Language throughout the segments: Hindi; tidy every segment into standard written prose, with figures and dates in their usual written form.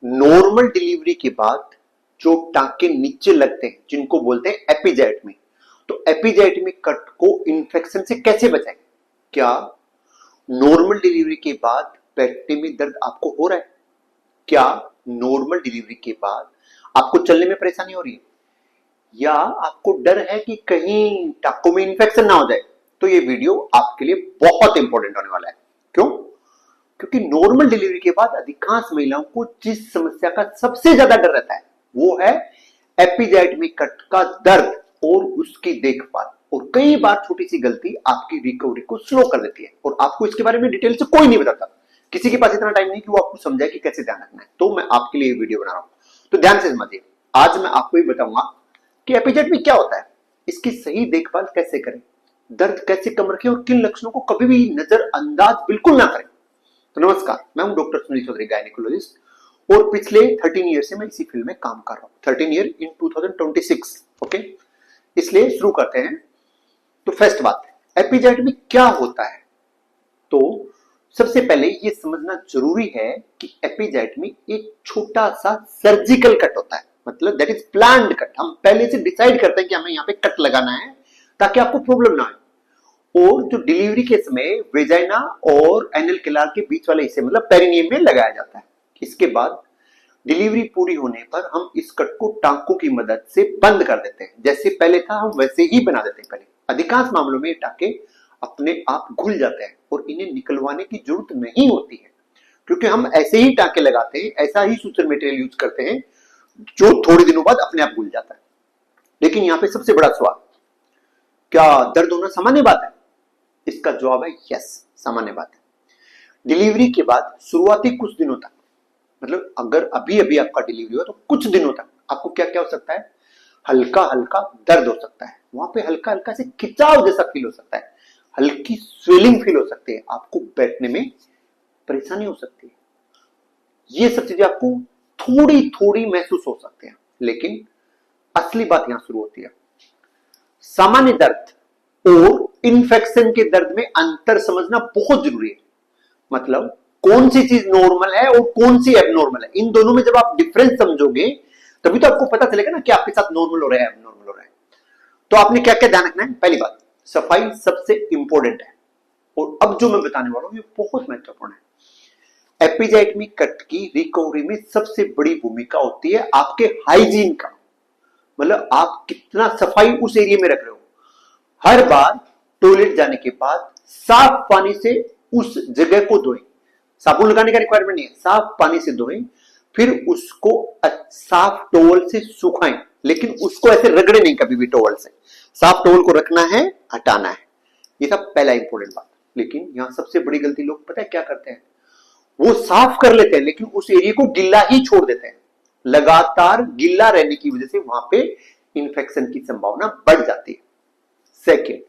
नॉर्मल डिलीवरी के बाद जो टांके नीचे लगते हैं जिनको बोलते हैं एपिजाइटमी, तो एपिजाइटमी कट को इंफेक्शन से कैसे बचाएं? क्या नॉर्मल डिलीवरी के बाद पेट में दर्द आपको हो रहा है? क्या नॉर्मल डिलीवरी के बाद आपको चलने में परेशानी हो रही है? या आपको डर है कि कहीं टांकों में इंफेक्शन ना हो जाए? तो ये वीडियो आपके लिए बहुत इंपॉर्टेंट होने वाला है। क्यों? क्योंकि नॉर्मल डिलीवरी के बाद अधिकांश महिलाओं को जिस समस्या का सबसे ज्यादा डर रहता है वो है एपिजाइटमी कट का दर्द और उसकी देखभाल। और कई बार छोटी सी गलती आपकी रिकवरी को स्लो कर देती है और आपको इसके बारे में डिटेल से कोई नहीं बताता। किसी के पास इतना टाइम नहीं कि वो आपको समझाए कि कैसे ध्यान रखना है। तो मैं आपके लिए ये वीडियो बना रहा हूं, तो ध्यान से समझिए। आज मैं आपको ये बताऊंगा कि एपिजाइटमी क्या होता है, इसकी सही देखभाल कैसे करें, दर्द कैसे कम रखें और किन लक्षणों को कभी भी नजरअंदाज बिल्कुल ना करें। तो नमस्कार, मैं हूं डॉक्टर सुनील चौधरी, गायनेकोलॉजिस्ट, और पिछले 13 ईयर से मैं इसी फील्ड में काम कर रहा हूं। 13 ईयर इन 2026। ओके, इसलिए शुरू करते हैं। तो फर्स्ट बात, एपिजाइटमी क्या होता है? तो सबसे पहले ये समझना जरूरी है कि एपिजाइटमी एक छोटा सा सर्जिकल कट होता है, मतलब दैट इज प्लान्ड कट। हम पहले से डिसाइड करते हैं कि हमें यहाँ पे कट लगाना है ताकि आपको प्रॉब्लम ना आए। और जो डिलीवरी के समय वेजाइना और एनल केनाल के बीच वाले हिस्से मतलब पेरिनियम में लगाया जाता है। इसके बाद डिलीवरी पूरी होने पर हम इस कट को टांकों की मदद से बंद कर देते हैं। जैसे पहले था हम वैसे ही बना देते हैं। पहले अधिकांश मामलों में ये टांके अपने आप घुल जाते हैं और इन्हें निकलवाने की जरूरत नहीं होती है, क्योंकि हम ऐसे ही टांके लगाते हैं, ऐसा ही सूचन मटेरियल यूज करते हैं जो थोड़े दिनों बाद अपने आप घुल जाता है। लेकिन यहाँ पे सबसे बड़ा सवाल, क्या दर्द होना सामान्य बात है? इसका जवाब है यस, सामान्य बात है। डिलीवरी के बाद शुरुआती कुछ दिनों तक, मतलब अगर अभी अभी आपका डिलीवरी हुआ तो कुछ दिनों तक आपको क्या क्या हो सकता है? हल्का हल्का दर्द हो सकता है, वहां पे हल्का हल्का से खिंचाव जैसा फील हो सकता है, हल्की स्वेलिंग फील हो सकती है, आपको बैठने में परेशानी हो सकती है। ये सब चीजें आपको थोड़ी थोड़ी महसूस हो सकती है। लेकिन असली बात यहां शुरू होती है। सामान्य दर्द और इन्फेक्शन के दर्द में अंतर समझना बहुत जरूरी है। मतलब कौन सी चीज नॉर्मल है और कौन सी एबनॉर्मल है, इन दोनों में जब आप डिफरेंस समझोगे तभी तो आपको पता चलेगा ना कि आपके साथ नॉर्मल हो रहा है, एबनॉर्मल हो रहा है। तो आपने क्या क्या ध्यान रखना है? पहली बात, सफाई सबसे इंपॉर्टेंट है। और अब जो मैं बताने वाला हूं ये बहुत महत्वपूर्ण है। एपिजाइटमी कट की रिकवरी में सबसे बड़ी भूमिका होती है आपके हाइजीन का, मतलब आप कितना सफाई उस एरिया में रख रहे हो। हर बार टॉयलेट जाने के बाद साफ पानी से उस जगह को धोएं। साबुन लगाने का रिक्वायरमेंट नहीं है, साफ पानी से धोएं, फिर उसको साफ टॉवल से सुखाएं। लेकिन उसको ऐसे रगड़े नहीं कभी भी टॉवल से, साफ टॉवल को रखना है, हटाना है। ये था पहला इंपॉर्टेंट बात। लेकिन यहां सबसे बड़ी गलती लोग पता है क्या करते हैं? वो साफ कर लेते हैं लेकिन उस एरिया को गिल्ला ही छोड़ देते हैं। लगातार गिल्ला रहने की वजह से वहां पे इंफेक्शन की संभावना बढ़ जाती है। सेकेंड,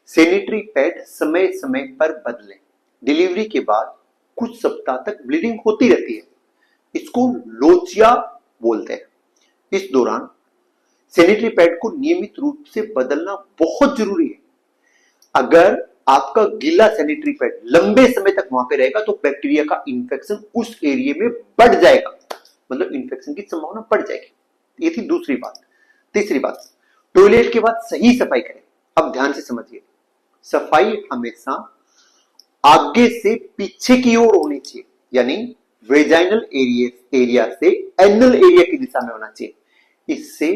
सैनिटरी पैड समय समय पर बदलें। डिलीवरी के बाद कुछ सप्ताह तक ब्लीडिंग होती रहती है, इसको लोचिया बोलते हैं। इस दौरान सैनिटरी पैड को नियमित रूप से बदलना बहुत जरूरी है। अगर आपका गीला सैनिटरी पैड लंबे समय तक वहां पे रहेगा तो बैक्टीरिया का इंफेक्शन उस एरिया में बढ़ जाएगा, मतलब इंफेक्शन की संभावना बढ़ जाएगी। ये थी दूसरी बात। तीसरी बात, टॉयलेट के बाद सही सफाई करें। अब ध्यान से समझिए, सफाई हमेशा आगे से पीछे की ओर होनी चाहिए, यानी वेजाइनल एरिया से एनल एरिया की दिशा में होना चाहिए। इससे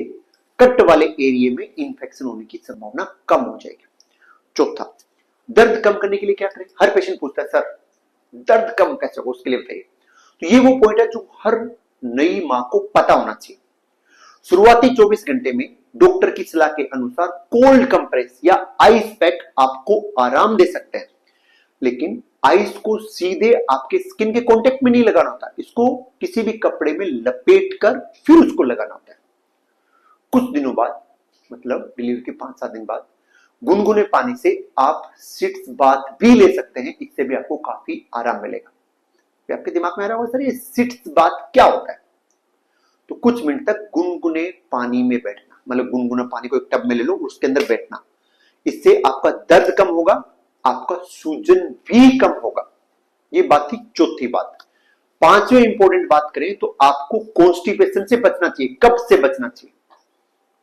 कट वाले एरिया में इंफेक्शन होने की संभावना कम हो जाएगी। चौथा, दर्द कम करने के लिए क्या करें? हर पेशेंट पूछता है सर दर्द कम कैसे हो, उसके लिए बताइए। तो ये वो पॉइंट है जो हर नई मां को पता होना चाहिए। शुरुआती 24 घंटे में डॉक्टर की सलाह के अनुसार कोल्ड कंप्रेस या आइस पैक आपको आराम दे सकते हैं, लेकिन आइस को सीधे आपके स्किन के कांटेक्ट में नहीं लगाना होता, इसको किसी भी कपड़े में लपेट कर फिर उसको लगाना होता है। कुछ दिनों बाद, मतलब डिलीवरी के 5-7 दिन बाद, गुनगुने पानी से आप सिट्स बाथ भी ले सकते हैं। इससे भी आपको काफी आराम मिलेगा। आपके दिमाग में आ रहा होगा सर ये सिट्स बाथ क्या होता है? तो कुछ मिनट तक गुनगुने पानी में बैठना, मतलब गुनगुना पानी को एक टब में ले लो, उसके अंदर बैठना। इससे आपका दर्द कम होगा, आपका सूजन भी कम होगा। ये बात थी चौथी बात। पांचवें इंपॉर्टेंट बात करें तो आपको कॉन्स्टिपेशन से बचना चाहिए। कब से बचना चाहिए?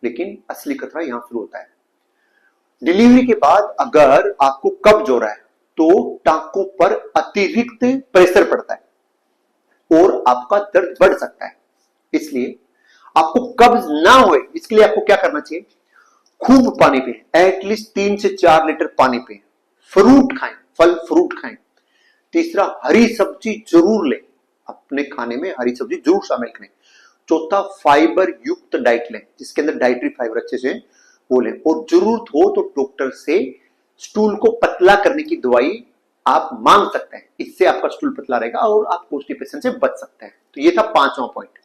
लेकिन असली खतरा यहां शुरू होता है। डिलीवरी के बाद अगर आपको कब्ज हो रहा है तो टांकों पर अतिरिक्त प्रेशर पड़ता है और आपका दर्द बढ़ सकता है। इसलिए आपको कब्ज ना होए इसके लिए आपको क्या करना चाहिए? खूब पानी पिए, एटलीस्ट 3 से 4 लीटर पानी पिए, फ्रूट खाएं, फल फ्रूट खाएं। तीसरा, हरी सब्जी जरूर लें, अपने खाने में हरी सब्जी जरूर शामिल करें। चौथा, फाइबर युक्त डाइट लें जिसके अंदर डाइटरी फाइबर अच्छे से वो लें। और जरूरत हो तो डॉक्टर से स्टूल को पतला करने की दवाई आप मांग सकते हैं। इससे आपका स्टूल पतला रहेगा और आप कॉन्स्टिपेशन से बच सकते हैं। तो ये था पांचवा पॉइंट।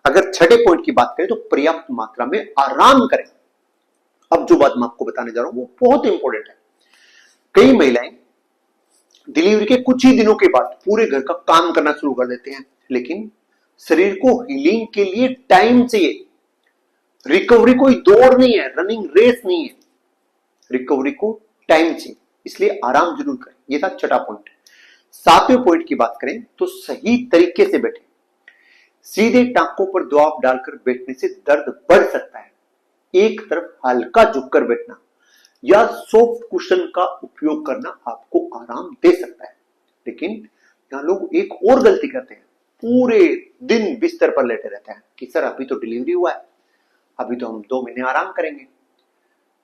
अगर छठे पॉइंट की बात करें तो पर्याप्त मात्रा में आराम करें। अब जो बात मैं आपको बताने जा रहा हूं वो बहुत इंपॉर्टेंट है। कई महिलाएं डिलीवरी के कुछ ही दिनों के बाद पूरे घर का काम करना शुरू कर देते हैं, लेकिन शरीर को हीलिंग के लिए टाइम चाहिए। रिकवरी कोई दौड़ नहीं है, रनिंग रेस नहीं है, रिकवरी को टाइम चाहिए, इसलिए आराम जरूर करें। यह था छठा पॉइंट। सातवें पॉइंट की बात करें तो सही तरीके से बैठे। सीधे टांकों पर दबाव डालकर बैठने से दर्द बढ़ सकता है। एक तरफ हल्का झुककर बैठना या सॉफ्ट कुशन का उपयोग करना आपको आराम दे सकता है। लेकिन यहां लोग एक और गलती करते हैं, पूरे दिन बिस्तर पर लेटे रहते हैं कि सर अभी तो डिलीवरी हुआ है, अभी तो हम 2 महीने आराम करेंगे।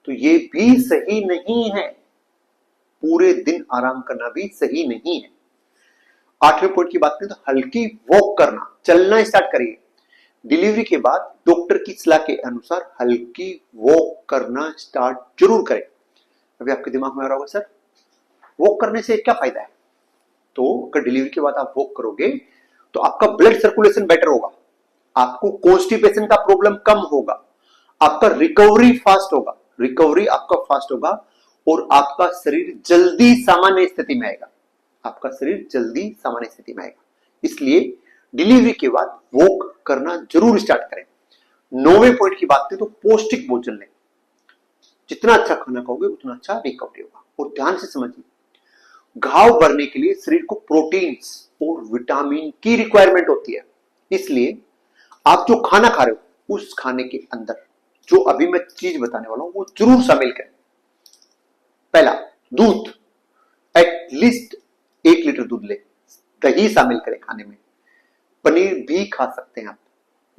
तो ये भी सही नहीं है, पूरे दिन आराम करना भी सही नहीं है। आठवें पॉइंट की बात करें तो हल्की वॉक करना, चलना स्टार्ट करिए। डिलीवरी के बाद डॉक्टर की सलाह के अनुसार हल्की वॉक करना स्टार्ट जरूर करें। अभी आपके दिमाग में आ रहा होगा सर वॉक करने से क्या फायदा है? तो अगर डिलीवरी के बाद आप वॉक करोगे तो आपका ब्लड सर्कुलेशन बेटर होगा, आपको कॉन्स्टिपेशन का प्रॉब्लम कम होगा, आपका रिकवरी फास्ट होगा, रिकवरी आपका फास्ट होगा और आपका शरीर जल्दी सामान्य स्थिति में आएगा, आपका शरीर जल्दी सामान्य स्थिति में आएगा। इसलिए डिलीवरी के बाद वॉक करना जरूर स्टार्ट करें। 9वें पॉइंट की बात करें तो पौष्टिक भोजन लें। जितना अच्छा खाना खाओगे उतना अच्छा रिकवरी होगा। और ध्यान से समझिए, घाव भरने के लिए शरीर को प्रोटीन्स और विटामिन की रिक्वायरमेंट होती है। इसलिए आप जो खाना खा रहे हो उस खाने के अंदर जो अभी मैं चीज बताने वाला हूं वो जरूर शामिल करें। पहला, दूध, एटलीस्ट 1 लीटर दूध लें। दही शामिल करें खाने में, पनीर भी खा सकते हैं आप,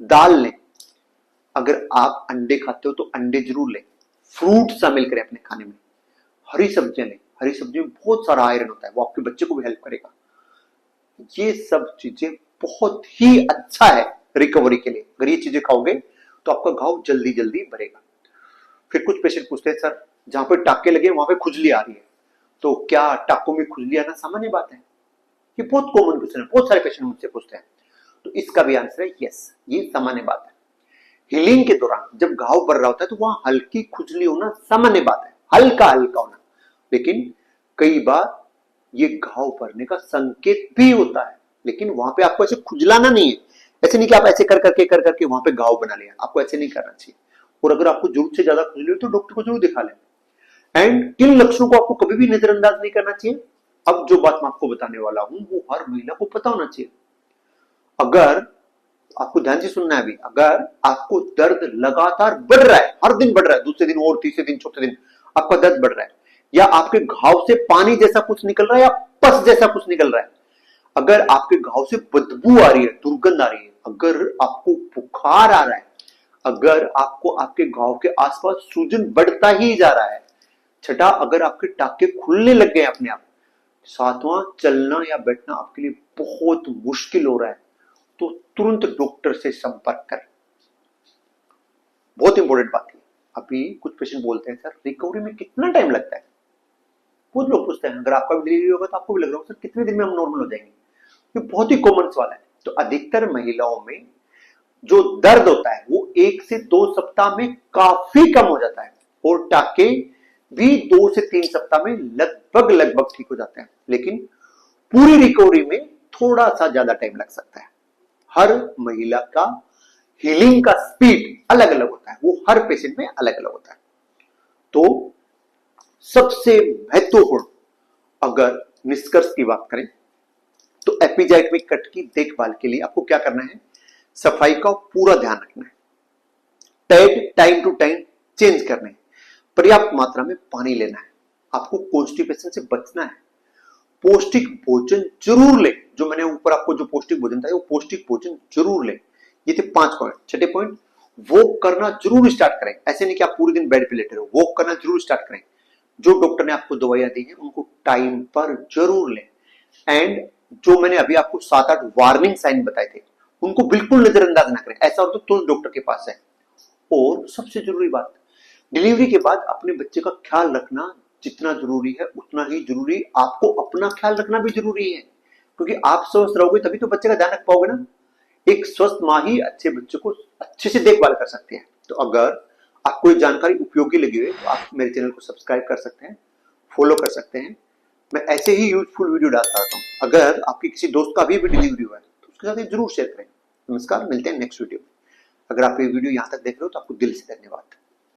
दाल लें, अगर आप अंडे खाते हो तो अंडे जरूर लें, फ्रूट शामिल करें अपने खाने में, हरी सब्जियां लें, हरी सब्जियों में बहुत सारा आयरन होता है, वो आपके बच्चे को भी हेल्प करेगा। ये सब चीजें बहुत ही अच्छा है रिकवरी के लिए। अगर ये चीजें खाओगे तो आपका घाव जल्दी जल्दी भरेगा। फिर कुछ पेशेंट पूछते हैं सर जहां पे टाके लगे वहां पे खुजली आ रही है, तो क्या टाकों में खुजली आना सामान्य बात है? ये बहुत कॉमन क्वेश्चन है, बहुत सारे पेशेंट मुझसे पूछते हैं। तो इसका भी आंसर है यस, ये सामान्य बात है। हीलिंग के दौरान जब घाव भर रहा होता है तो वहां हल्की खुजली होना सामान्य बात है, हल्का हल्का होना, लेकिन कई बार ये घाव भरने का संकेत भी होता है। लेकिन वहां पे आपको ऐसे खुजलाना नहीं है, ऐसे नहीं कि आप ऐसे कर करके वहां पे घाव बना लिया, आपको ऐसे नहीं करना चाहिए। और अगर आपको जरूरत से ज्यादा खुजली हो तो डॉक्टर को जरूर दिखा लें। एंड किन लक्षणों को आपको कभी भी नजरअंदाज नहीं करना चाहिए? अब जो बात मैं आपको बताने वाला हूं वो हर महिला को पता होना चाहिए। अगर आपको ध्यान से सुनना है अभी, अगर आपको दर्द लगातार बढ़ रहा है, हर दिन बढ़ रहा है, दूसरे दिन और तीसरे दिन चौथे दिन आपका दर्द बढ़ रहा है, या आपके घाव से पानी जैसा कुछ निकल रहा है या पस जैसा कुछ निकल रहा है, अगर आपके घाव से बदबू आ रही है, दुर्गंध आ रही है, अगर आपको बुखार आ रहा है, अगर आपको आपके घाव के आसपास सूजन बढ़ता ही जा रहा है, छठा, अगर आपके टाके खुलने लग गए अपने आप, सातवां, चलना या बैठना आपके लिए बहुत मुश्किल हो रहा है, तो तुरंत डॉक्टर से संपर्क करें। बहुत इंपॉर्टेंट बात है। अभी कुछ पेशेंट बोलते हैं सर रिकवरी में कितना टाइम लगता है? बहुत लोग पूछते हैं, अगर आपका भी डिलीवरी होगा तो आपको भी लग रहा होगा सर कितने दिन में हम नॉर्मल हो जाएंगे? ये बहुत ही कॉमन सवाल है। तो अधिकतर महिलाओं में जो दर्द होता है वो 1 से 2 सप्ताह में काफी कम हो जाता है और टाके भी 2 से 3 सप्ताह में लगभग ठीक हो जाते हैं। लेकिन पूरी रिकवरी में थोड़ा सा ज्यादा टाइम लग सकता है। हर महिला का हीलिंग का स्पीड अलग अलग होता है, वो हर पेशेंट में अलग अलग होता है। तो सबसे महत्वपूर्ण अगर निष्कर्ष की बात करें तो एपिजाइटमिक कट की देखभाल के लिए आपको क्या करना है, सफाई का पूरा ध्यान रखना है, pad time to time change करने, पर्याप्त मात्रा में पानी लेना है, आपको कॉन्स्टिपेशन से बचना है, पौष्टिक भोजन जरूर ले। जो मैंने ऊपर आपको जो पौष्टिक भोजन था वो पौष्टिक भोजन जरूर ले। ये थे 5 पॉइंट। छठे पॉइंट, वॉक करना जरूर स्टार्ट करें। ऐसे नहीं कि आप पूरे दिन बेड पे लेटे रहो, वॉक करना जरूर स्टार्ट करें। जो डॉक्टर ने आपको दवाइयां दी है उनको टाइम पर जरूर लें। एंड जो मैंने अभी आपको 7-8 वार्निंग साइन बताए थे उनको बिल्कुल नजरअंदाज ना करें। ऐसा हो तो तुरंत डॉक्टर के पास जाए। और सबसे जरूरी बात, डिलीवरी के बाद अपने बच्चे का ख्याल रखना जितना जरूरी है उतना ही जरूरी आपको अपना ख्याल रखना भी जरूरी है, क्योंकि आप स्वस्थ रहोगे तभी तो बच्चे का ध्यान रख पाओगे ना। एक स्वस्थ माँ ही अच्छे बच्चे को अच्छे से देखभाल कर सकती है। तो अगर आपको ये जानकारी उपयोगी लगी हो तो आप मेरे चैनल को सब्सक्राइब कर सकते हैं, फॉलो कर सकते हैं। मैं ऐसे ही यूजफुल वीडियो डालता रहता हूँ। अगर आपके किसी दोस्त का भी डिलीवरी हुआ है तो उसके साथ ये जरूर शेयर करें। नमस्कार, मिलते हैं नेक्स्ट वीडियो में। अगर आप ये वीडियो यहाँ तक देख रहे हो तो आपको दिल से धन्यवाद।